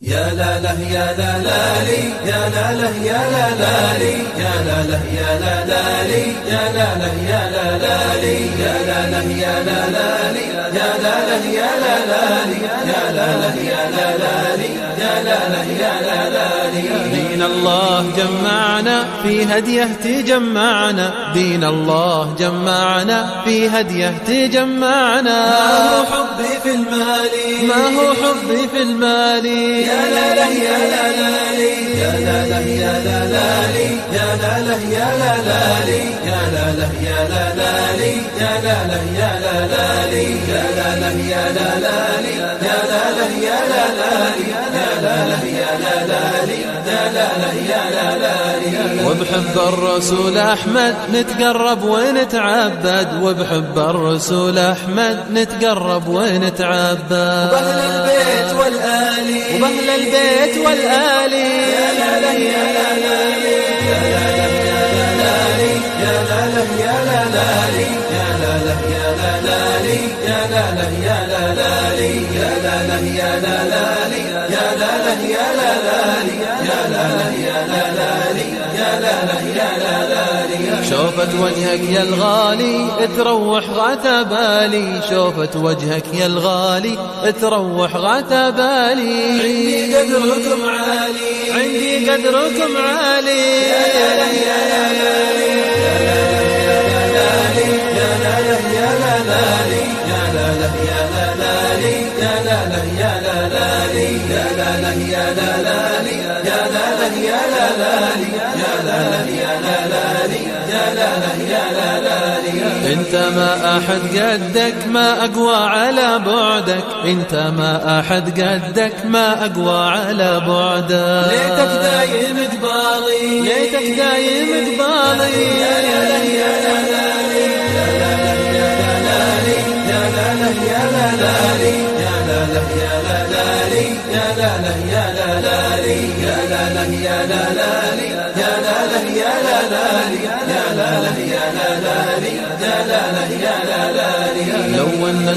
يا لا له يا لا لا لي يا لا له يا لا لا لي يا لا له يا لا لا لي يا لا له يا لا لا لي يا لا له يا لا لا لي يا لا له يا لا لا لي يا لا له يا لا لا لي يا لا له يا لا لا لي. دين الله جمعنا في هديه تجمعنا، دين الله جمعنا في هديه تجمعنا. ما هو حبي في المال، ما هو حبي في المال، يا لا له يا لا لا لي يا لا له يا لا لا لي يا لا له يا لا لا لي يا لا له يا لا لا لي يا لا له يا لا لا لي يا لا له يا لا لا لي يا لا له يا لا لا لي يا لا له يا لا لا لي يا لا له يا لا لا لي. وبحب الرسول أحمد نتقرب ونتعبد، وبحب الرسول أحمد نتقرب ونتعبد. وبأهل البيت والآلي، وبأهل البيت والآلي، يا لا له يا لا لا لي يا لا له يا لا لا لي يا لا له يا لا لا لي يا لا له يا لا لا لي يا لا له يا لا لا لي يا لا له يا لا لا لي يا لا له يا لا لا لي يا لا له يا لا لا لي يا لا له يا لا لا لي. شوفت وجهك يا الغالي تروح غاتا بالي، شوفت وجهك يا الغالي تروح غاتا بالي. عندي قدركم عالي، عندي قدركم عالي، يا لا له يا لا لا لي يا لا له يا لا لا لي يا لا له يا لا لا لي يا لا له يا لا لا لي يا لا له يا لا لا لي يا لا له يا لا لا لي يا لا له يا لا لا لي يا لا له يا لا لا لي. انت ما احد قدك ما اقوى على بعدك، انت ما احد قدك ما اقوى على بعدك. ليتك دايم قبالي، ليتك دايم قبالي، يا لا له يا لا لا لي يا لا له يا لا لا لي يا لا له يا لا لا لي يا لا له يا لا لا لي يا لا له يا لا لا لي يا لا له يا لا لا لي